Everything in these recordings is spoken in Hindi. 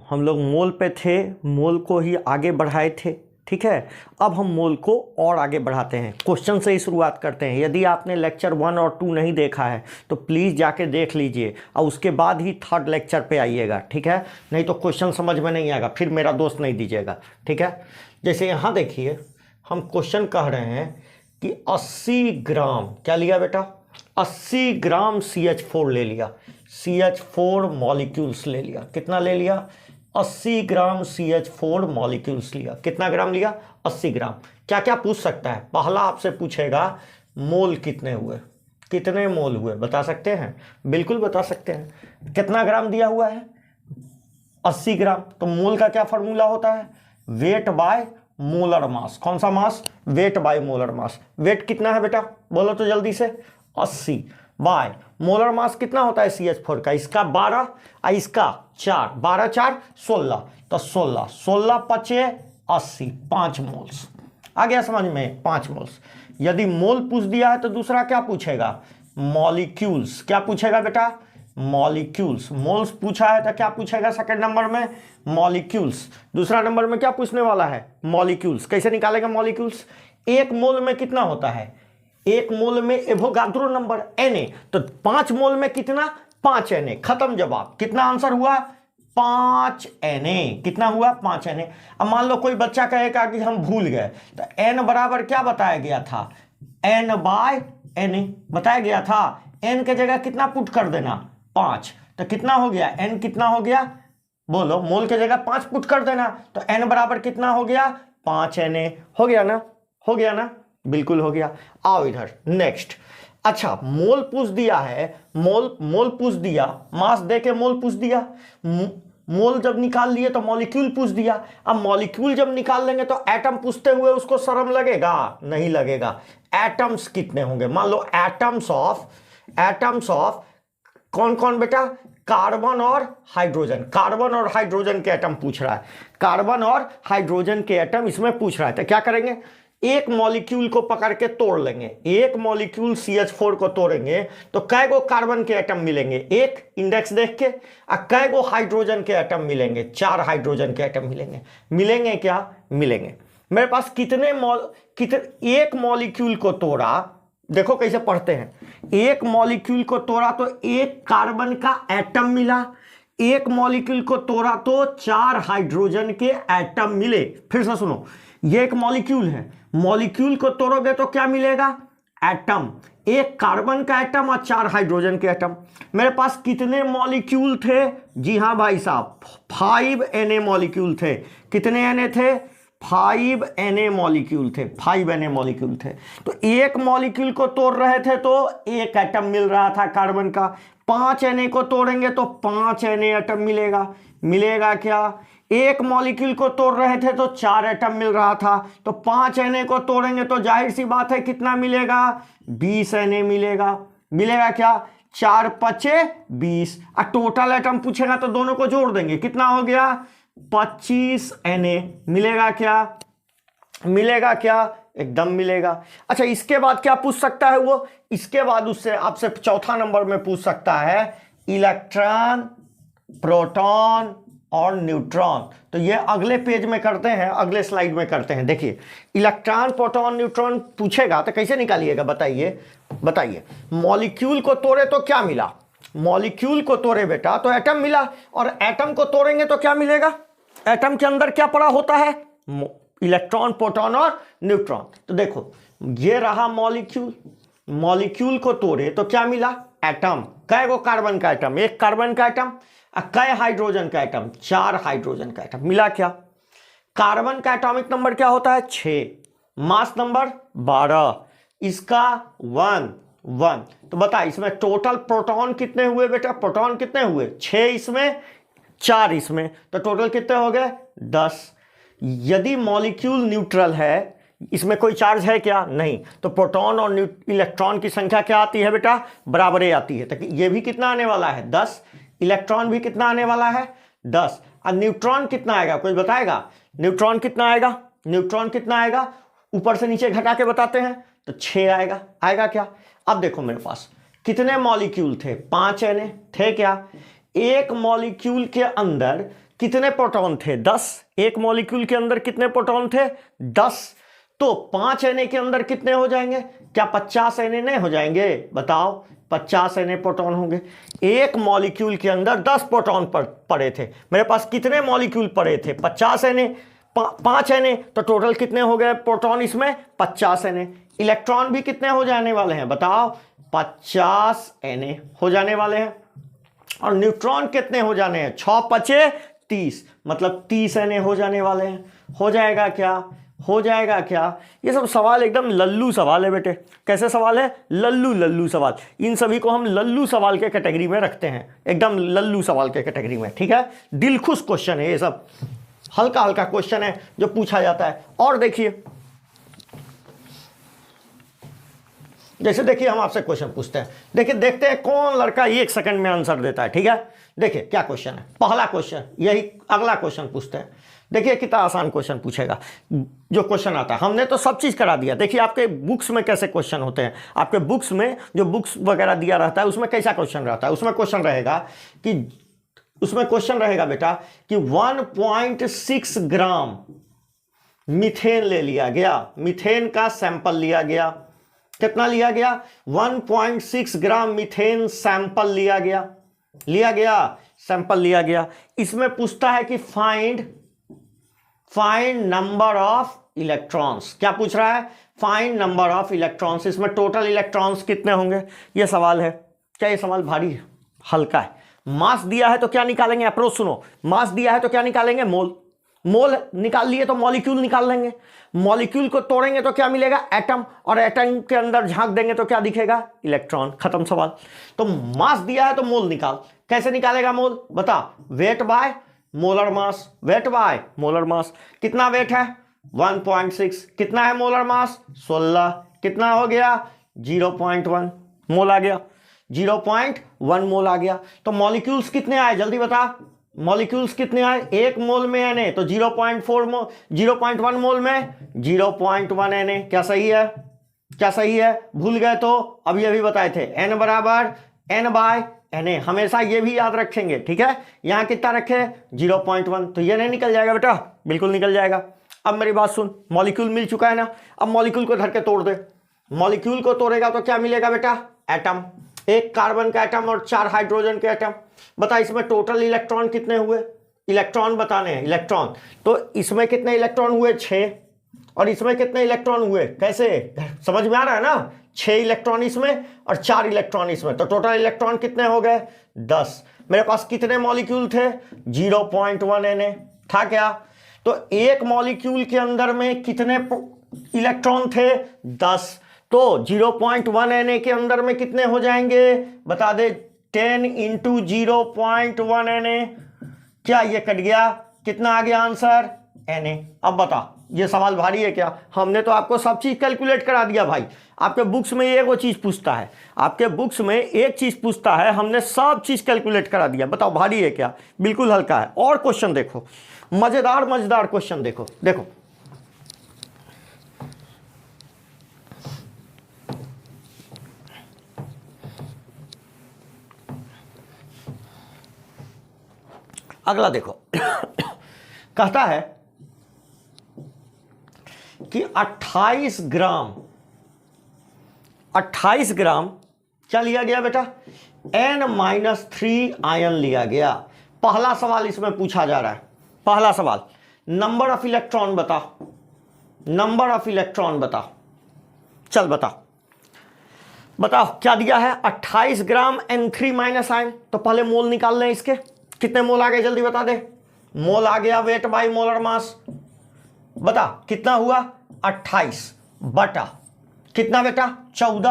हम लोग मोल पे थे, मोल को ही आगे बढ़ाए थे, ठीक है। अब हम मोल को और आगे बढ़ाते हैं, क्वेश्चन से ही शुरुआत करते हैं। यदि आपने लेक्चर 1 और 2 नहीं देखा है तो प्लीज़ जाके देख लीजिए और उसके बाद ही थर्ड लेक्चर पे आइएगा, ठीक है। नहीं तो क्वेश्चन समझ में नहीं आएगा, फिर मेरा दोस्त नहीं दीजिएगा, ठीक है। जैसे यहाँ देखिए, हम क्वेश्चन कह रहे हैं कि 80 ग्राम क्या लिया बेटा, 80 ग्राम CH4 ले लिया, CH4 मॉलिक्यूल्स ले लिया। कितना ले लिया? 80 ग्राम CH4 मॉलिक्यूल्स लिया। कितना ग्राम लिया? 80 ग्राम। क्या क्या पूछ सकता है? पहला आपसे पूछेगा मोल कितने हुए, कितने मोल हुए, बता सकते हैं? बिल्कुल बता सकते हैं। कितना ग्राम दिया हुआ है? 80 ग्राम। तो मोल का क्या फॉर्मूला होता है? Weight by molar mass. कौन सा mass? Weight by molar mass. Weight कितना है बेटा, बोलो तो जल्दी से? 80 बाय मोलर मास कितना होता है CH4 का? इसका 12 और इसका 4, 12 4 16, तो 16 16 पचे 80, 5 मोल्स। आ गया समझ में? 5 मोल्स। यदि मोल पूछ दिया है तो दूसरा क्या पूछेगा? मॉलिक्यूल्स। क्या पूछेगा बेटा? मॉलिक्यूल्स। मोल्स पूछा है तो क्या पूछेगा सेकंड नंबर में? मॉलिक्यूल्स। दूसरा नंबर में क्या पूछने वाला है? मॉलिक्यूल्स। कैसे निकालेगा मॉलिक्यूल्स? एक मोल में कितना होता है? एक मोल में एवोगाड्रो नंबर Na, तो 5 मोल में कितना? 5 Na। खत्म जवाब। कितना आंसर हुआ? 5 Na। कितना हुआ? 5 Na। अब मान लो कोई बच्चा कहेगा कि हम भूल गए, तो n बराबर क्या बताया गया था? n बाय Na बताया गया था। n के जगह कितना पुट कर देना? 5। तो कितना हो गया? n कितना हो गया? बोलो। मोल के जगह 5 पुट कर देना, तो n बराबर कितना हो गया? 5 Na। हो गया ना? हो गया ना? बिल्कुल हो गया। आओ इधर नेक्स्ट। अच्छा, मोल पूछ दिया है, मोल पूछ दिया, मास दे के मोल पूछ दिया। मोल जब निकाल लिए तो मॉलिक्यूल पूछ दिया। अब मॉलिक्यूल जब निकाल लेंगे तो एटम पूछते हुए उसको शर्म लगेगा? नहीं लगेगा। एटम्स कितने होंगे? मान लो एटम्स ऑफ कौन कौन बेटा? कार्बन और हाइड्रोजन। कार्बन और हाइड्रोजन के एटम पूछ रहा है, कार्बन और हाइड्रोजन के एटम इसमें पूछ रहा है। तो क्या करेंगे? एक मॉलिक्यूल को पकड़ के तोड़ लेंगे। एक मॉलिक्यूल CH4 को तोड़ेंगे तो कै गो कार्बन के एटम मिलेंगे? एक, इंडेक्स देख के। और कै गो हाइड्रोजन के एटम मिलेंगे? 4 हाइड्रोजन के एटम मिलेंगे। मिलेंगे क्या? मिलेंगे। मेरे पास कितने एक मॉलिक्यूल को तोड़ा, देखो कैसे पढ़ते हैं। एक मॉलिक्यूल को तोड़ा तो एक कार्बन का एटम मिला, एक मॉलिक्यूल को तोड़ा तो 4 हाइड्रोजन के एटम मिले। फिर से सुनो, ये एक मॉलिक्यूल है, मॉलिक्यूल को तोड़ोगे तो क्या मिलेगा? एटम। एक कार्बन का एटम और 4 हाइड्रोजन के एटम। मेरे पास कितने मॉलिक्यूल थे? जी हां भाई साहब, 5 Na मॉलिक्यूल थे। कितने Na थे? 5 Na मॉलिक्यूल थे। 5 Na मॉलिक्यूल थे। तो एक मॉलिक्यूल को तोड़ रहे थे तो एक एटम मिल रहा था कार्बन का। 5 Na को तोड़ेंगे तो 5 Na एटम मिलेगा। मिलेगा क्या? एक मॉलिक्यूल को तोड़ रहे थे तो 4 एटम मिल रहा था, तो 5 Na को तोड़ेंगे तो जाहिर सी बात है कितना मिलेगा? 20 Na मिलेगा। मिलेगा क्या? 4 पचे 20। और टोटल एटम पूछेगा तो दोनों को जोड़ देंगे। कितना हो गया? 25 Na। मिलेगा क्या? मिलेगा क्या? एकदम मिलेगा। अच्छा, इसके बाद क्या पूछ सकता है वो? इसके बाद उससे आपसे चौथा नंबर में पूछ सकता है इलेक्ट्रॉन, प्रोटॉन और न्यूट्रॉन। तो ये अगले पेज में करते हैं, अगले स्लाइड में करते हैं। देखिए, इलेक्ट्रॉन, प्रोटॉन, न्यूट्रॉन पूछेगा तो कैसे निकालिएगा? बताइए बताइए। मॉलिक्यूल को तोड़े तो क्या मिला? मॉलिक्यूल को तोड़े बेटा तो एटम मिला, और एटम को तोड़ेंगे तो क्या मिलेगा? एटम के अंदर क्या पड़ा होता है? इलेक्ट्रॉन, प्रोटॉन और न्यूट्रॉन। तो देखो, ये रहा मॉलिक्यूल, मॉलिक्यूल को तोड़े तो क्या मिला? एटम। कै गो कार्बन का एटम? एक कार्बन का एटम। कै हाइड्रोजन का एटम? 4 हाइड्रोजन का एटम। मिला क्या? कार्बन का एटॉमिक नंबर क्या होता है? 6। Mass number 12। इसका 1 1। तो बता, इसमें टोटल प्रोटॉन कितने हुए बेटा? प्रोटॉन कितने हुए? 6 इसमें, 4 इसमें, तो टोटल कितने हो गए? 10। यदि मॉलिक्यूल न्यूट्रल है, इसमें कोई चार्ज है क्या? नहीं, तो प्रोटॉन और इलेक्ट्रॉन की संख्या क्या आती है बेटा? बराबर आती है। तो ये भी कितना आने वाला है? 10। इलेक्ट्रॉन भी कितना आने वाला है? 10। और न्यूट्रॉन कितना आएगा? कोई बताएगा? न्यूट्रॉन कितना आएगा? न्यूट्रॉन कितना आएगा? ऊपर से नीचे घटा के बताते हैं, तो 6 आएगा। आएगा क्या? अब देखो, मेरे पास कितने मॉलिक्यूल थे? 5 Na थे क्या? एक मॉलिक्यूल के अंदर कितने प्रोटॉन थे? 10। एक मॉलिक्यूल के अंदर कितने प्रोटॉन थे? 10। तो 5 Na के अंदर कितने हो जाएंगे? क्या 50 Na नहीं हो जाएंगे? बताओ, 50 Na प्रोटॉन होंगे। एक मॉलिक्यूल के अंदर 10 प्रोटॉन पड़े थे, मेरे पास कितने मॉलिक्यूल पड़े थे? 50 Na, 5 Na, तो टोटल कितने हो गए प्रोटॉन इसमें? 50 Na। इलेक्ट्रॉन भी कितने हो जाने वाले हैं? बताओ, 50 Na हो जाने वाले हैं। और न्यूट्रॉन कितने हो जाने हैं? 6 पचे 30, मतलब 30 Na हो जाने वाले हैं। हो जाएगा क्या? हो जाएगा क्या? ये सब सवाल एकदम लल्लू सवाल है बेटे। कैसे सवाल है? लल्लू लल्लू सवाल। इन सभी को हम लल्लू सवाल के कैटेगरी में रखते हैं, एकदम लल्लू सवाल के कैटेगरी में, ठीक है। दिलखुश क्वेश्चन है ये सब, हल्का हल्का क्वेश्चन है जो पूछा जाता है। और देखिए, जैसे देखिए हम आपसे क्वेश्चन पूछते हैं, देखिए देखते हैं कौन लड़का 1 सेकंड में आंसर देता है, ठीक है। देखिए क्या क्वेश्चन है, पहला क्वेश्चन, यही अगला क्वेश्चन पूछते हैं। देखिए कितना आसान क्वेश्चन पूछेगा। जो क्वेश्चन आता है, हमने तो सब चीज करा दिया। देखिए आपके बुक्स में कैसे क्वेश्चन होते हैं, आपके बुक्स में जो बुक्स वगैरह दिया रहता है उसमें कैसा क्वेश्चन रहता है। उसमें क्वेश्चन रहेगा बेटा कि 1.6 ग्राम मीथेन ले लिया गया, मीथेन का सैंपल लिया गया। कितना लिया गया? 1.6 ग्राम मीथेन सैंपल लिया गया, सैंपल लिया गया। इसमें पूछता है कि फाइंड नंबर ऑफ इलेक्ट्रॉन्स। क्या पूछ रहा है? Find number of electrons. इसमें टोटल इलेक्ट्रॉन्स कितने होंगे, यह सवाल है। क्या ये सवाल भारी है? हल्का है। मास दिया है तो क्या निकालेंगे? अप्रोच सुनो, मास दिया है तो क्या निकालेंगे? मोल निकाल लिए तो मॉलिक्यूल निकाल लेंगे। मॉलिक्यूल को तोड़ेंगे तो क्या मिलेगा? एटम। और एटम के अंदर झांक देंगे तो क्या दिखेगा? इलेक्ट्रॉन। खत्म सवाल। तो मास दिया है तो मोल निकाल। कैसे निकालेगा मोल? बता। Wait by molar mass, weight by molar मास। कितना वेट है? 1.6। कितना है मोलर मास? 16। कितना हो गया? 0.1 मोल आ गया, 0.1 मोल आ गया। तो मॉलिक्यूल्स कितने आए जल्दी बता। मॉलिक्यूल्स कितने आए? 1 मोल में Na, तो 0.1 मोल में 0.1 Na। क्या सही है? क्या सही है? भूल गए तो अभी बताए थे, n बराबर n बाय Na। हमेशा ये भी याद रखेंगे, ठीक है। यहां कितना रखे? 0.1, तो ये नहीं निकल जाएगा बेटा? बिल्कुल निकल जाएगा। अब मेरी बात सुन, मॉलिक्यूल मिल चुका है ना, अब मॉलिक्यूल को धर के तोड़ दे। मॉलिक्यूल को तोड़ेगा तो क्या मिलेगा बेटा? एटम। 1 कार्बन का एटम और 4 हाइड्रोजन के एटम। बता इसमें टोटल इलेक्ट्रॉन कितने हुए? इलेक्ट्रॉन बताने हैं, इलेक्ट्रॉन। तो इसमें कितने इलेक्ट्रॉन हुए? 6। और इसमें कितने इलेक्ट्रॉन हुए? कैसे समझ में आ रहा है ना? 6 इलेक्ट्रॉन इसमें और 4 इलेक्ट्रॉन इसमें, तो टोटल इलेक्ट्रॉन कितने हो गए? 10। मेरे पास कितने मॉलिक्यूल थे? 0.1 Na था क्या? तो एक मॉलिक्यूल के अंदर में कितने इलेक्ट्रॉन थे? 10। तो 0.1 Na के अंदर में कितने हो जाएंगे? बता दे। 10 इंटू 0.1 Na। क्या ये कट गया? कितना आ गया आंसर? Na। अब बता, ये सवाल भारी है क्या? हमने तो आपको सब चीज कैलकुलेट करा दिया भाई। आपके बुक्स में एक वो चीज पूछता है, आपके बुक्स में एक चीज पूछता है, हमने सब चीज कैलकुलेट करा दिया। बताओ भारी है क्या? बिल्कुल हल्का है। और क्वेश्चन देखो, मजेदार क्वेश्चन देखो। अगला देखो कहता है कि 28 ग्राम क्या लिया गया बेटा? N-3 आयन लिया गया। पहला सवाल इसमें पूछा जा रहा है। पहला सवाल, नंबर ऑफ इलेक्ट्रॉन बता। नंबर ऑफ इलेक्ट्रॉन बता। चल बताओ क्या दिया है? 28 ग्राम N3- आयन। तो पहले मोल निकाल लें इसके। कितने मोल आ गए जल्दी बता दे। मोल आ गया, वेट बाय मोलर मास। बता कितना हुआ? 28 बटा कितना बेटा? 14।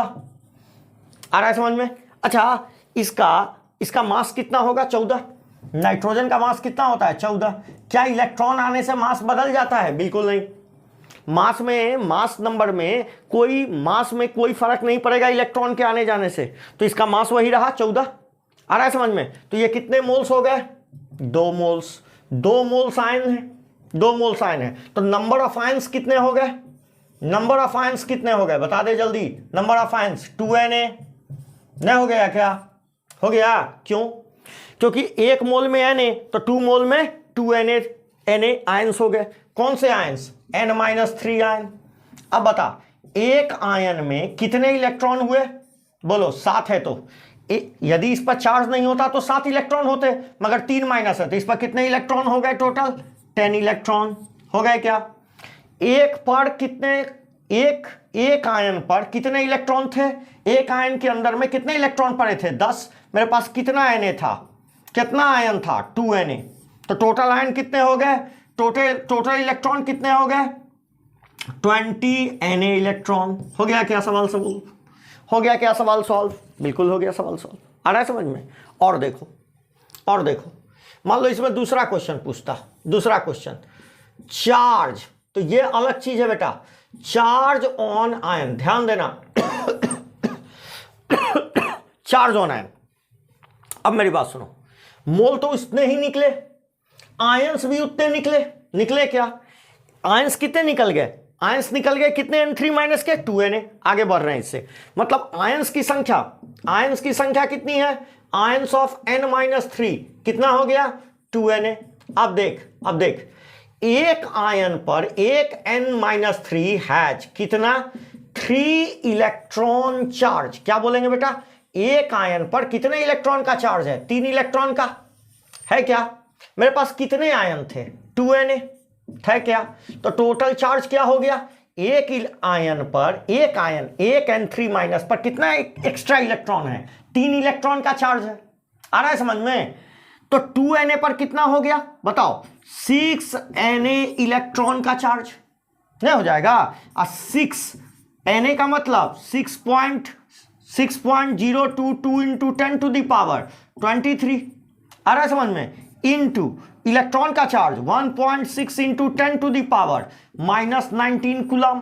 आ रहा है समझ में? अच्छा, इसका मास कितना होगा? 14। नाइट्रोजन का मास कितना होता है? 14। क्या इलेक्ट्रॉन आने से मास बदल जाता है? बिल्कुल नहीं। मास नंबर में कोई फर्क नहीं पड़ेगा इलेक्ट्रॉन के आने जाने से, तो इसका मास वही रहा 14। आ रहा है समझ में? तो ये कितने मोल्स हो गए? 2 मोल्स। 2 मोल्स आयन है, 2 मोल्स आयन है। तो नंबर ऑफ आयंस कितने हो गए? नंबर ऑफ आयंस कितने हो गए बता दे जल्दी। Number of ions 2Na। नहीं हो गया क्या? हो गया। क्यों? क्योंकि 1 मोल में Na तो 2 मोल में Na आयंस हो गए। कौन से आयंस? N-3 ion. अब बता, एक आयन में कितने इलेक्ट्रॉन हुए? बोलो, 7 है तो यदि इस पर चार्ज नहीं होता तो 7 इलेक्ट्रॉन होते, मगर 3 माइनस है तो इस पर कितने इलेक्ट्रॉन हो गए? टोटल 10 इलेक्ट्रॉन हो गए। क्या एक पर कितने, एक आयन पर कितने इलेक्ट्रॉन थे? एक आयन के अंदर में कितने इलेक्ट्रॉन पड़े थे? 10। मेरे पास कितना Na था? कितना आयन था? 2Na। तो टोटल आयन कितने हो गए? टोटल इलेक्ट्रॉन कितने हो गए? 20 Na इलेक्ट्रॉन। हो गया क्या सवाल सॉल्व? हो गया क्या सवाल सॉल्व? बिल्कुल हो गया सवाल सॉल्व। आ रहा है समझ में? और देखो, मान लो इसमें दूसरा क्वेश्चन पूछता। दूसरा क्वेश्चन, चार्ज, तो ये अलग चीज है बेटा। चार्ज ऑन आयन, ध्यान देना, चार्ज ऑन आयन। अब मेरी बात सुनो, मोल तो उतने ही निकले, आयंस भी उतने निकले क्या? आयंस कितने निकल गए? आयंस निकल गए कितने? N3 माइनस के 2Na। आगे बढ़ रहे हैं इससे, मतलब आयंस की संख्या कितनी है? आयंस ऑफ N-3 कितना हो गया? 2Na। अब देख, एक आयन पर एक N-3 हैज कितना? 3 इलेक्ट्रॉन चार्ज। क्या बोलेंगे बेटा? एक आयन पर कितने इलेक्ट्रॉन का चार्ज है? 3 इलेक्ट्रॉन का है। क्या मेरे पास कितने आयन थे? 2Na है। क्या तो टोटल चार्ज क्या हो गया? एक आयन पर एक N3 माइनस पर कितना एक्स्ट्रा इलेक्ट्रॉन है? 3 इलेक्ट्रॉन का चार्ज है। आ रहा है समझ में? तो 2Na पर कितना हो गया बताओ? 6Na इलेक्ट्रॉन का चार्ज नहीं हो जाएगा? 6Na का मतलब 6.022 इंटू 10 टू द पावर 23। आ रहा है समझ में? इंटू इलेक्ट्रॉन का charge 1.6 into 10 to the power -19 coulomb.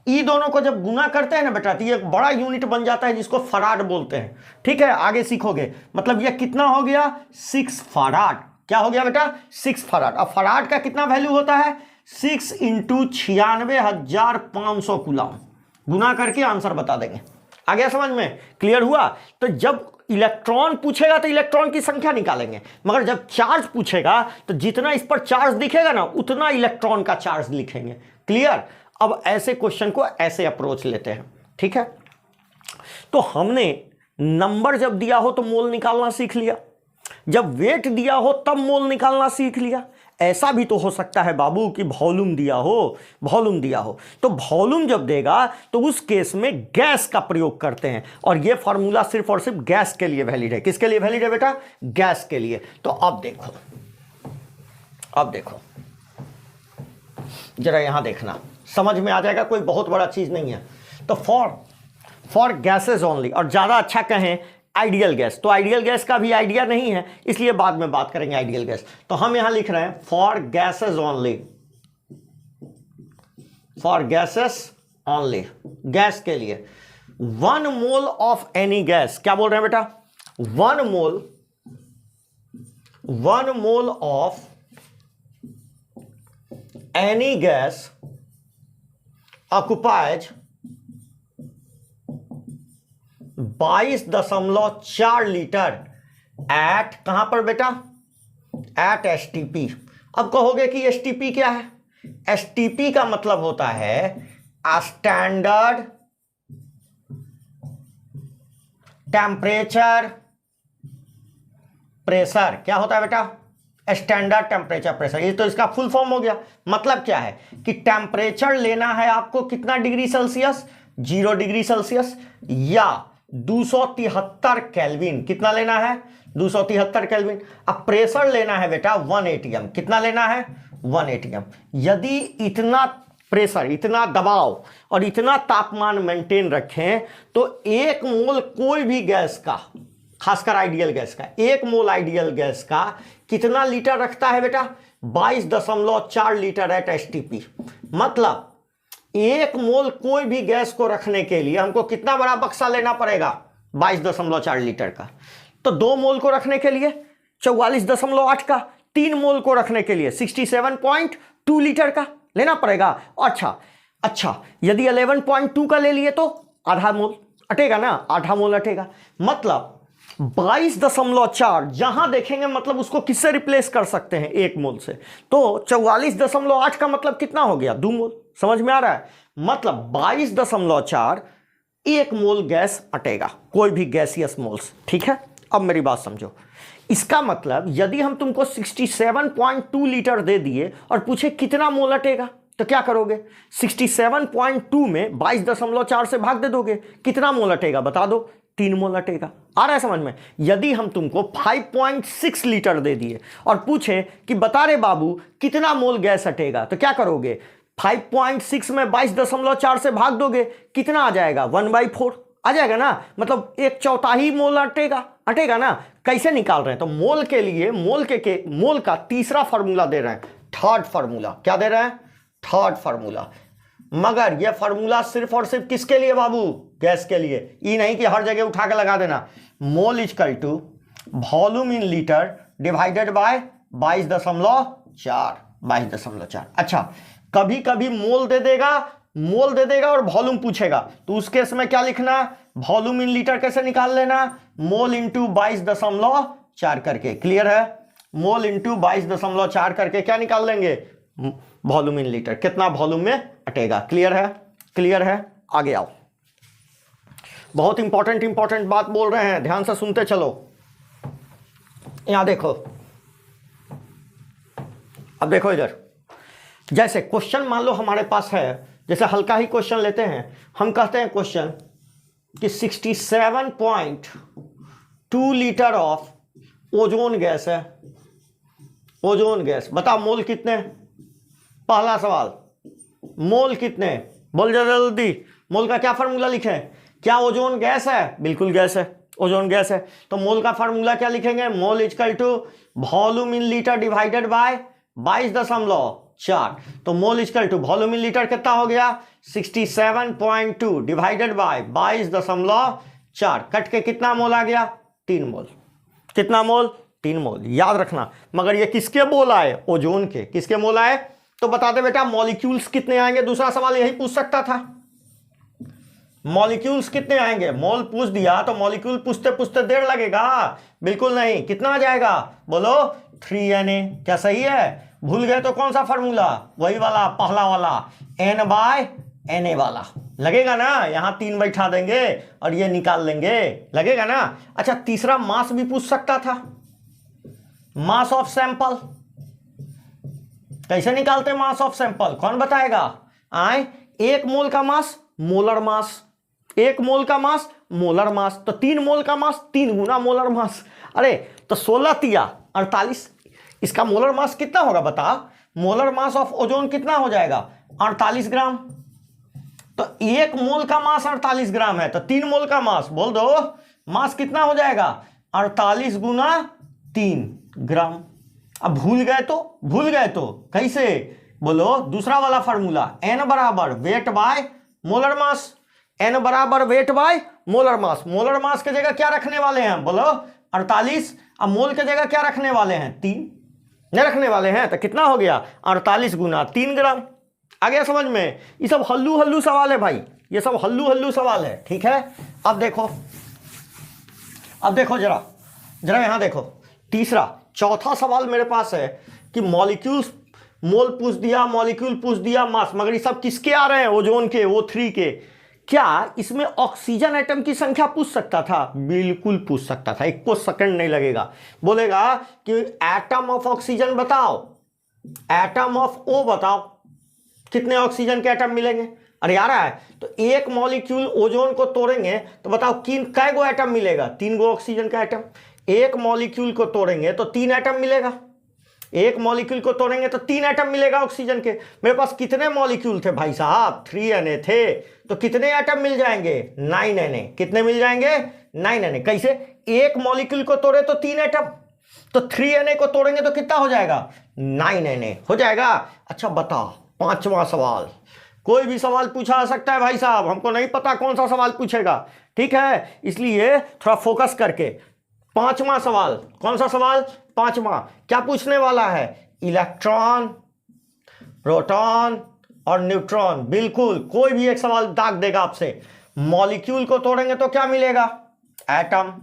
ये दोनों को जब गुना करते हैं ना बेटा, तो ये एक बड़ा यूनिट बन जाता है जिसको फराड बोलते हैं। ठीक है, आगे सीखोगे। मतलब ये कितना हो गया? 6 फराड। क्या हो गया बेटा? 6 फराड। अब फराड का कितना वैल्यू होता है? 6 इंटू 96,500 कूलम। गुना करके आंसर बता देंगे। आ गया समझ में? क्लियर हुआ? तो जब इलेक्ट्रॉन पूछेगा तो इलेक्ट्रॉन की संख्या निकालेंगे, मगर जब चार्ज पूछेगा तो जितना इस पर चार्ज दिखेगा ना, उतना इलेक्ट्रॉन का चार्ज लिखेंगे। क्लियर? अब ऐसे क्वेश्चन को ऐसे अप्रोच लेते हैं। ठीक है, तो हमने नंबर जब दिया हो तो मोल निकालना सीख लिया, जब वेट दिया हो तब मोल निकालना सीख लिया। ऐसा भी तो हो सकता है बाबू कि वॉल्यूम दिया हो, तो वॉल्यूम जब देगा तो उस केस में गैस का प्रयोग करते हैं, और यह फॉर्मूला सिर्फ और सिर्फ गैस के लिए वैलिड है। किसके लिए वैलिड है बेटा? गैस के लिए। तो अब देखो जरा यहां देखना, समझ में आ जाएगा, कोई बहुत बड़ा चीज नहीं है। तो फॉर गैसेस ओनली, और ज्यादा अच्छा कहें आइडियल गैस, तो आइडियल गैस का भी आइडिया नहीं है, इसलिए बाद में बात करेंगे आइडियल गैस। तो हम यहां लिख रहे हैं फॉर गैसेस ओनली, गैस के लिए 1 मोल ऑफ एनी गैस। क्या बोल रहे हैं बेटा? 1 mole of any gas occupies 22.4 litre at, कहां पर बेटा? At STP. अब कहोगे कि एसटीपी क्या है? एसटीपी का मतलब होता है स्टैंडर्ड टेम्परेचर प्रेशर। क्या होता है बेटा? Standard temperature pressure. ये तो इसका फुल फॉर्म हो गया। मतलब क्या है कि टेम्परेचर लेना है आपको कितना डिग्री सेल्सियस? 0 डिग्री सेल्सियस या 273 केल्विन। कितना लेना है? 273 केल्विन। अब प्रेशर लेना है बेटा 1 atm। कितना लेना है? 1 atm। यदि इतना प्रेशर, इतना दबाव और इतना तापमान मेंटेन रखें तो 1 मोल कोई भी गैस का, खासकर आइडियल गैस का, 1 मोल आइडियल गैस का कितना लीटर रखता है बेटा? 22.4 लीटर एट एसटीपी। मतलब 1 मोल कोई भी गैस को रखने के लिए हमको कितना बड़ा बक्सा लेना पड़ेगा? 22.4 लीटर का। तो 2 मोल को रखने के लिए 44.8 का, 3 मोल को रखने के लिए 67.2 लीटर का लेना पड़ेगा। अच्छा, यदि 11.2 का ले लिए तो आधा मोल अटेगा ना, आधा मोल अटेगा। मतलब 22.4 जहां देखेंगे मतलब उसको किससे रिप्लेस कर सकते हैं, 1 मोल से। तो 44.8 का मतलब कितना हो गया, 2 मोल। समझ में आ रहा है? मतलब 22.4 1 मोल गैस अटेगा, कोई भी गैसियस मोल्स। ठीक है, अब मेरी बात समझो। इसका मतलब यदि हम तुमको 67.2 लीटर दे दिए और पूछे कितना मोल अटेगा, तो क्या करोगे? 67.2 में 22.4 से भाग दे दोगे, कितना मोल अटेगा बता दो? 3 मोल अटेगा। आ रहा है समझ में? यदि हम तुमको 5.6 लीटर दे दिए और पूछे कि बता रे बाबू कितना मोल गैस अटेगा, तो क्या करोगे? 5.6 में 22.4 से भाग दोगे, कितना आ जाएगा? 1/4 आ जाएगा ना, मतलब 1/4 मोल अटेगा। अटेगा ना? कैसे निकाल रहे हैं? तो मोल के लिए मोल का तीसरा फार्मूला दे रहे हैं, थर्ड फार्मूला। क्या दे रहे हैं? Third formula. मगर यह फार्मूला सिर्फ और सिर्फ किसके लिए बाबू? गैस के लिए। ये नहीं कि हर जगह उठा के लगा देना। Mole equal to volume in litre divided by 22.4। अच्छा, कभी कभी मोल दे देगा और वॉल्यूम पूछेगा, तो उस केस में क्या लिखना? वॉल्यूम इन लीटर कैसे निकाल लेना? मोल इंटू 22.4 करके। क्लियर है? मोल इंटू 22.4 करके क्या निकाल लेंगे? वॉल्यूम इन लीटर, कितना वॉल्यूम में अटेगा। क्लियर है? क्लियर है? आगे आओ। बहुत इंपॉर्टेंट बात बोल रहे हैं, ध्यान से सुनते चलो। यहां देखो, अब देखो इधर। जैसे क्वेश्चन मान लो हमारे पास है, जैसे हल्का ही क्वेश्चन लेते हैं, हम कहते हैं क्वेश्चन कि 67.2 लीटर ऑफ ओजोन गैस है। ओजोन गैस, बताओ मोल कितने? पहला सवाल, मोल कितने? बोल जल्दी। मोल का क्या फार्मूला लिखें? क्या ओजोन गैस है? बिल्कुल गैस है, ओजोन गैस है। तो मोल का फार्मूला क्या लिखेंगे? Mole equal to volume in litre divided by 22.4। तो mole equal to volume in litre कितना हो गया? 67.2 डिवाइडेड बाय 22.4, कट के कितना मोल आ गया? 3 मोल। कितना मोल? 3 मोल। याद रखना। मगर ये किसके मोल आए? ओजोन के। किसके मोल आए? तो बता दे बेटा, मॉलिक्यूल्स कितने आएंगे? दूसरा सवाल यही पूछ सकता था, मॉलिक्यूल्स कितने आएंगे। मोल पूछ दिया तो मॉलिक्यूल पूछते पूछते देर लगेगा? बिल्कुल नहीं। कितना आ जाएगा? बोलो 3Na। क्या सही है? भूल गए तो कौन सा फार्मूला? वही वाला, पहला वाला, N/Na वाला। लगेगा ना? यहां 3 बैठा देंगे और ये निकाल लेंगे, लगेगा ना? अच्छा, तीसरा मास भी पूछ सकता था, मास ऑफ सैंपल। कैसे निकालते मास ऑफ सैंपल? कौन बताएगा? आए, 1 मोल का मास मोलर मास, 1 मोल का मास मोलर मास, तो 3 मोल का मास 3 गुना मोलर मास। अरे तो 16 तिया 48, इसका मोलर मास कितना होगा बता? मोलर मास ऑफ ओजोन कितना हो जाएगा? 48 ग्राम। तो 1 मोल का मास 48 ग्राम है, तो 3 मोल का मास बोल दो, मास कितना हो जाएगा? 48 गुना 3 ग्राम। अब भूल गए तो कैसे? बोलो दूसरा वाला फार्मूला, N बराबर wait by molar mass. N बराबर wait by molar mass. Molar mass के जगह क्या रखने वाले हैं? बोलो 48। अब मोल के जगह क्या रखने वाले हैं? 3 नहीं रखने वाले हैं, तो कितना हो गया? 48 गुना 3 ग्राम। आ गया समझ में? ये सब हल्लू सवाल है भाई, ये सब हल्लू सवाल है। ठीक है, अब देखो जरा यहां देखो। तीसरा चौथा सवाल मेरे पास है कि मॉलिक्यूल्स, मोल पूछ दिया, मॉलिक्यूल पूछ दिया, मास, मगर ये सब किसके आ रहे हैं? ओजोन के, O3 के। क्या इसमें ऑक्सीजन एटम की संख्या पूछ सकता था? बिल्कुल पूछ सकता था, 1 सेकंड नहीं लगेगा। बोलेगा कि एटम ऑफ ऑक्सीजन बताओ, एटम ऑफ O बताओ, कितने ऑक्सीजन के एटम मिलेंगे? अरे आ रहा है, तो 1 मॉलिक्यूल ओजोन को तोड़ेंगे तो बताओ कै गो एटम मिलेगा? 3 गो ऑक्सीजन का एटम। 1 मॉलिक्यूल को तोड़ेंगे तो 3 एटम मिलेगा। 1 मॉलिक्यूल को तोड़ेंगे तो 3 एटम मिलेगा ऑक्सीजन के। मेरे पास कितने मॉलिक्यूल थे भाई साहब? 3Na थे, तो कितने एटम मिल जाएंगे? 9Na। कितने मिल जाएंगे? 9Na। कैसे? 1 मॉलिक्यूल को तोड़े तो 3 एटम, तो 3Na को तोड़ेंगे तो कितना हो जाएगा? 9Na हो जाएगा। अच्छा बताओ, 5वां सवाल। कोई भी सवाल पूछा जा सकता है भाई साहब, हमको नहीं पता कौन सा सवाल पूछेगा, ठीक है, इसलिए थोड़ा फोकस करके। 5वां सवाल, कौन सा सवाल? 5वां। क्या पूछने वाला है? इलेक्ट्रॉन, प्रोटॉन और न्यूट्रॉन। बिल्कुल, कोई भी एक सवाल दाग देगा आपसे। मॉलिक्यूल को तोड़ेंगे तो क्या मिलेगा? एटम।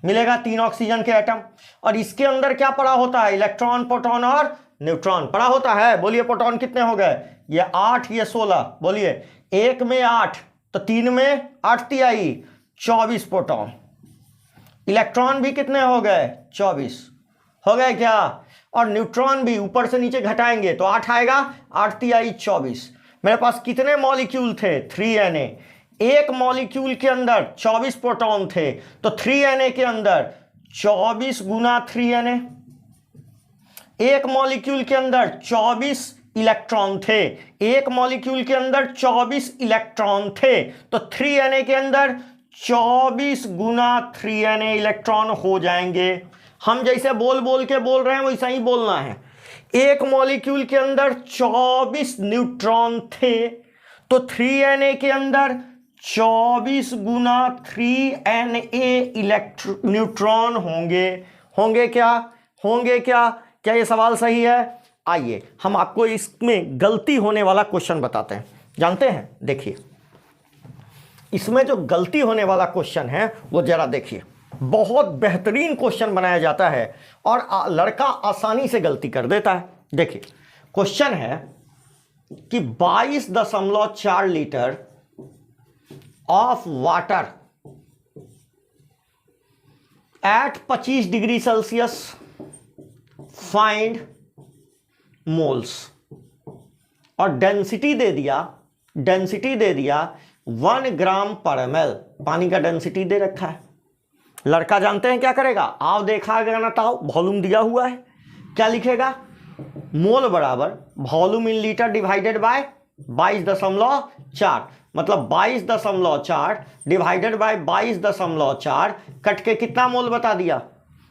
मिलेगा 3 ऑक्सीजन के एटम। और इसके अंदर क्या पड़ा होता है, इलेक्ट्रॉन, प्रोटॉन और न्यूट्रॉन पड़ा होता है। बोलिए प्रोटॉन कितने हो गए, ये 8 ये 16, बोलिए 1 में 8 तो 3 में 8 तिहाई 24 प्रोटॉन। इलेक्ट्रॉन भी कितने हो गए, 24 हो गए क्या। और न्यूट्रॉन भी ऊपर से नीचे घटाएंगे तो 8 आएगा, 8 तिहाई 24। मेरे पास कितने मॉलिक्यूल थे, 3Na। एक मॉलिक्यूल के अंदर 24 प्रोटॉन थे तो 3Na के अंदर 24 गुना 3Na। एक मॉलिक्यूल के अंदर 24 इलेक्ट्रॉन थे, एक मॉलिक्यूल के अंदर 24 इलेक्ट्रॉन थे तो 3Na के अंदर 24 गुना 3Na इलेक्ट्रॉन हो जाएंगे। हम जैसे बोल बोल के बोल रहे हैं वैसा ही बोलना है। एक मॉलिक्यूल के अंदर 24 न्यूट्रॉन थे तो 3Na के अंदर 24 गुना 3Na न्यूट्रॉन होंगे। होंगे क्या, होंगे क्या, क्या ये सवाल सही है। आइए हम आपको इसमें गलती होने वाला क्वेश्चन बताते हैं। जानते हैं, देखिए इसमें जो गलती होने वाला क्वेश्चन है वो जरा देखिए। बहुत बेहतरीन क्वेश्चन बनाया जाता है और लड़का आसानी से गलती कर देता है। देखिए क्वेश्चन है कि 22.4 litre of water at 25 degree Celsius find moles. और डेंसिटी दे दिया 1 ग्राम पर ml। पानी का डेंसिटी दे रखा है। लड़का जानते हैं क्या करेगा, आप देखा गया ना, ताऊ वॉल्यूम दिया हुआ है, क्या लिखेगा, मोल बराबर volume in litre divided by 22.4, मतलब 22.4 डिवाइडेड बाय 22.4 कट के कितना मोल बता दिया,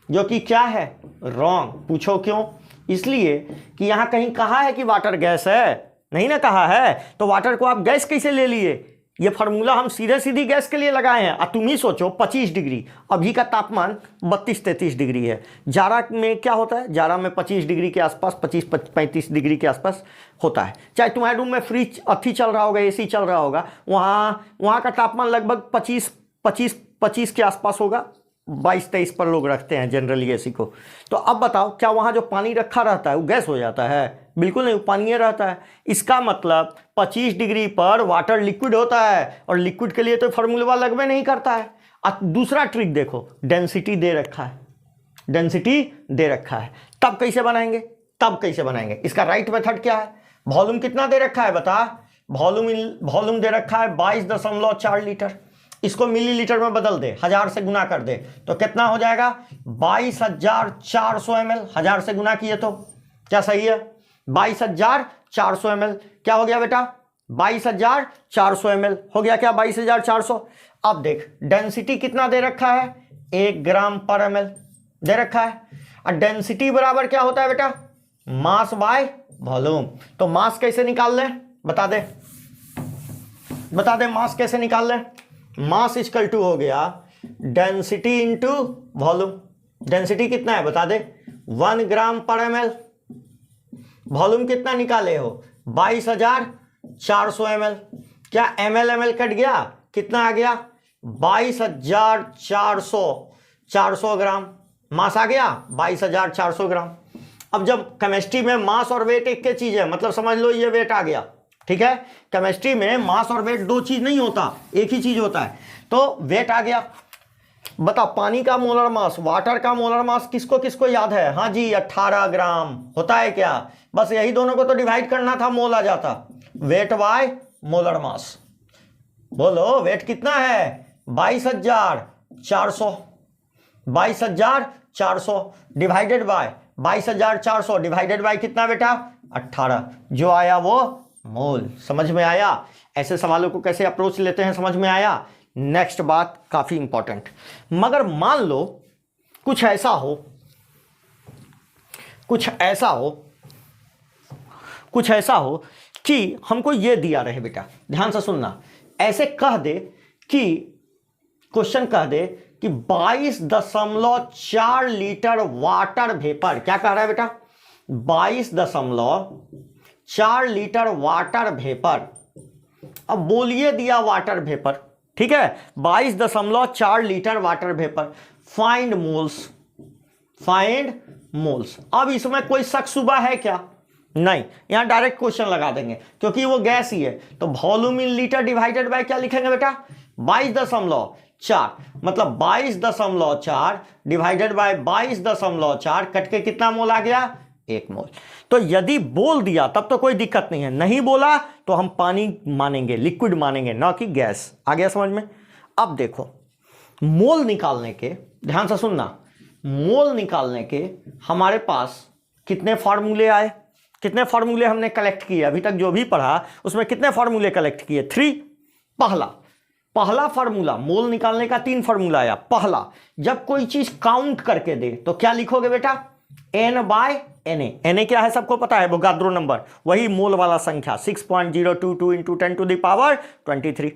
जो कि क्या है, रॉन्ग। पूछो क्यों, इसलिए कि यहां कहीं कहा है कि वाटर गैस है, नहीं ना कहा है, तो वाटर को आप गैस कैसे ले लिए। ये फार्मूला हम सीधे सीधी गैस के लिए लगाए हैं। अब तुम ही सोचो 25 डिग्री, अभी का तापमान 32-33 डिग्री है। जाड़ा में क्या होता है, जाड़ा में 25 डिग्री के आसपास, 25-35 डिग्री के आसपास होता है। चाहे तुम्हारे रूम में फ्रिज अथी चल रहा होगा, एसी चल रहा होगा, वहाँ का तापमान लगभग 25 के आसपास होगा। 22-23 पर लोग रखते हैं जनरली एसी को। तो अब बताओ, क्या वहाँ जो पानी रखा रहता है वो गैस हो जाता है? बिल्कुल नहीं, पानी रहता है। इसका मतलब 25 डिग्री पर वाटर लिक्विड होता है, और लिक्विड के लिए तो फार्मूला लगवे नहीं करता है। अब दूसरा ट्रिक देखो, डेंसिटी दे रखा है, डेंसिटी दे रखा है, तब कैसे बनाएंगे, इसका राइट मेथड क्या है। वॉल्यूम कितना दे रखा है बता, वॉल्यूम दे रखा है 22.4 लीटर। इसको मिलीलीटर में बदल दे, 1000 से गुना कर दे तो कितना हो जाएगा, 22,400 ml। 1000 से गुना किए तो क्या सही है, 22,400 ml। क्या हो गया बेटा, 22,400 ml हो गया क्या, 22,400। अब देख डेंसिटी कितना दे रखा है, 1 ग्राम पर ml दे रखा है। और डेंसिटी बराबर क्या होता है बेटा, मास बाय वॉल्यूम। तो मास कैसे निकाल ले, बता दे मास कैसे निकाल ले। मास इक्वल टू हो गया डेंसिटी इंटू वॉल्यूम। डेंसिटी कितना है बता दे, 1 ग्राम पर ml। वॉल्यूम कितना निकाले हो, 22,400 ml। क्या ml कट गया, कितना आ गया, 22,400 ग्राम। मास आ गया 22,400 ग्राम। अब जब केमिस्ट्री में मास और वेट एक के चीज है, मतलब समझ लो ये वेट आ गया, ठीक है। केमिस्ट्री में मास और वेट दो चीज नहीं होता, एक ही चीज होता है। तो वेट आ गया। बता, पानी का मोलर मास, वाटर का मोलर मास किसको किसको याद है, हाँ जी 18 ग्राम होता है क्या। बस यही दोनों को तो डिवाइड करना था, मोल आ जाता। वेट बाय मोलर मास, बोलो वेट कितना है, 22,400। 22,400 डिवाइडेड बाय 22,400 डिवाइडेड बाय कितना बेटा, 18। जो आया वो मोल। समझ में आया, ऐसे सवालों को कैसे अप्रोच लेते हैं, समझ में आया। नेक्स्ट बात काफी इंपॉर्टेंट, मगर मान लो कुछ ऐसा हो कि हमको ये दिया रहे, बेटा ध्यान से सुनना, ऐसे कह दे कि क्वेश्चन कह दे कि 22.4 लीटर वाटर वेपर, क्या कह रहा है बेटा, 22.4 लीटर वाटर वेपर। अब बोलिए दिया वाटर वेपर, ठीक है, 22.4 litre water vapour find moles, find moles. अब इसमें कोई शक शुबा है क्या? नहीं, यहां डायरेक्ट क्वेश्चन लगा देंगे क्योंकि वो गैस ही है। तो volume in litre divided bye क्या लिखेंगे बेटा? 22.4, मतलब 22.4 डिवाइडेड बाय 22.4 कट के कितना मोल आ गया? 1 मोल। तो यदि बोल दिया तब तो कोई दिक्कत नहीं है, नहीं बोला तो हम पानी मानेंगे, लिक्विड मानेंगे, ना कि गैस। आ गया समझ में? अब देखो, मोल निकालने के, ध्यान से सुनना, मोल निकालने के हमारे पास कितने फार्मूले आए, कितने फार्मूले हमने कलेक्ट किए? अभी तक जो भी पढ़ा उसमें कितने फार्मूले कलेक्ट किए? 3। पहला फार्मूला मोल निकालने का 3 फार्मूला आया। पहला, जब कोई चीज काउंट करके दे तो क्या लिखोगे बेटा? n/Na। Na क्या है सबको पता है, वोगाद्रो नंबर, वही मोल वाला संख्या 6.022 इंटू 10⁻23।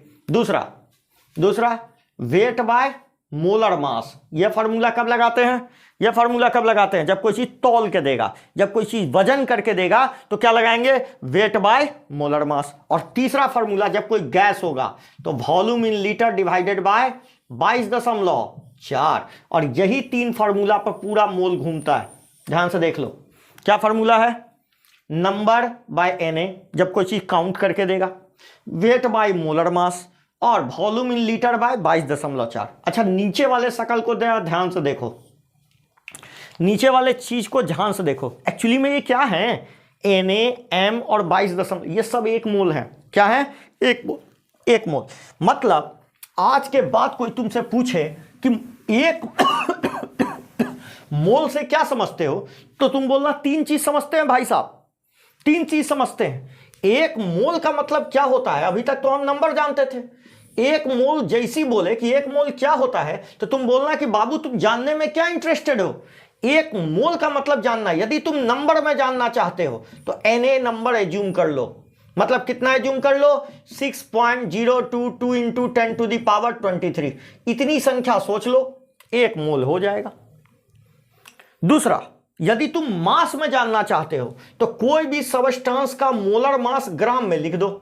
दूसरा वेट बाय मोलर मास। यह फार्मूला कब लगाते हैं? यह फार्मूला कब लगाते हैं? जब कोई चीज तौल के देगा, जब कोई चीज वजन करके देगा तो क्या लगाएंगे? वेट बाय मोलर मास। और तीसरा फार्मूला, जब कोई गैस होगा तो volume in litre divided by 22.4। और यही 3 फार्मूला पर पूरा मोल घूमता है। ध्यान से देख लो, क्या फार्मूला है? नंबर बाय Na, जब कोई चीज काउंट करके देगा, वेट बाय मोलर मास, और वॉल्यूम इन लीटर बाय 22.4। अच्छा, नीचे वाले शकल को ध्यान से देखो, नीचे वाले चीज को ध्यान से देखो। एक्चुअली में ये क्या है? Na, M और 22, ये सब 1 मोल है। क्या है? 1 मोल। मतलब आज के बाद कोई तुमसे पूछे कि 1 मोल से क्या समझते हो, तो तुम बोलना 3 चीज समझते हैं भाई साहब, 3 चीज समझते हैं। 1 मोल का मतलब क्या होता है? अभी तक तो हम नंबर जानते थे। 1 मोल जैसी बोले कि 1 मोल क्या होता है, तो तुम बोलना कि बाबू तुम जानने में क्या इंटरेस्टेड हो? 1 मोल का मतलब जानना। यदि तुम नंबर में जानना चाहते हो तो Na नंबर एज्यूम कर लो। मतलब कितना एज्यूम कर लो? 6.022 इंटू 10⁻23। इतनी संख्या सोच लो, 1 मोल हो जाएगा। दूसरा, यदि तुम मास में जानना चाहते हो तो कोई भी सबस्टांस का मोलर मास ग्राम में लिख दो।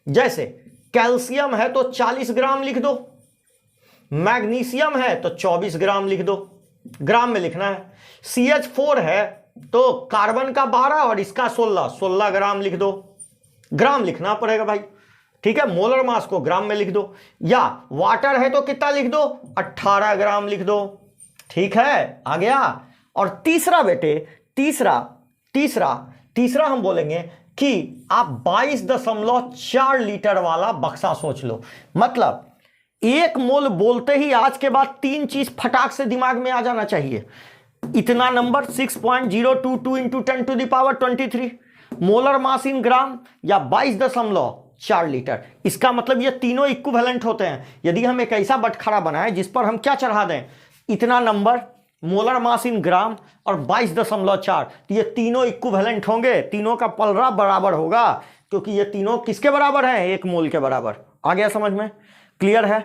जैसे कैल्शियम है तो 40 ग्राम लिख दो, मैग्नीशियम है तो 24 ग्राम लिख दो, ग्राम में लिखना है। CH4 है तो कार्बन का 12 और इसका 16 ग्राम लिख दो, ग्राम लिखना पड़ेगा भाई, ठीक है? मोलर मास को ग्राम में लिख दो। या वाटर है तो कितना लिख दो? 18 ग्राम लिख दो, ठीक है? आ गया। और तीसरा बेटे, तीसरा हम बोलेंगे कि आप 22.4 लीटर वाला बक्सा सोच लो। मतलब 1 मोल बोलते ही आज के बाद 3 चीज फटाक से दिमाग में आ जाना चाहिए। इतना नंबर 6.022 इंटू 10⁻23, मोलर मास इन ग्राम, या 22.4 लीटर। इसका मतलब ये तीनों इक्विवेलेंट होते हैं। यदि हम एक ऐसा बटखरा बनाए जिस पर हम क्या चढ़ा दें? इतना नंबर, मोलर मास इन ग्राम और 22.4, तो ये तीनों इक्विवेलेंट होंगे, तीनों का पलड़ा बराबर होगा, क्योंकि ये तीनों किसके बराबर हैं? 1 मोल के बराबर। आ गया समझ में? क्लियर है?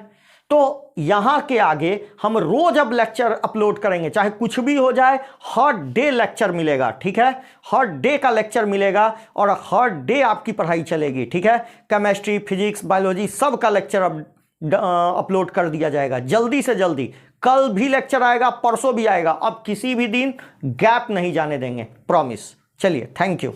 तो यहां के आगे हम रोज अब लेक्चर अपलोड करेंगे, चाहे कुछ भी हो जाए, हर डे लेक्चर मिलेगा, ठीक है? हर डे का लेक्चर मिलेगा और हर डे आपकी पढ़ाई चलेगी, ठीक है? केमिस्ट्री, फिजिक्स, बायोलॉजी सब का लेक्चर अब अपलोड कर दिया जाएगा जल्दी से जल्दी। कल भी लेक्चर आएगा, परसों भी आएगा, अब किसी भी दिन गैप नहीं जाने देंगे, प्रॉमिस। चलिए, थैंक यू।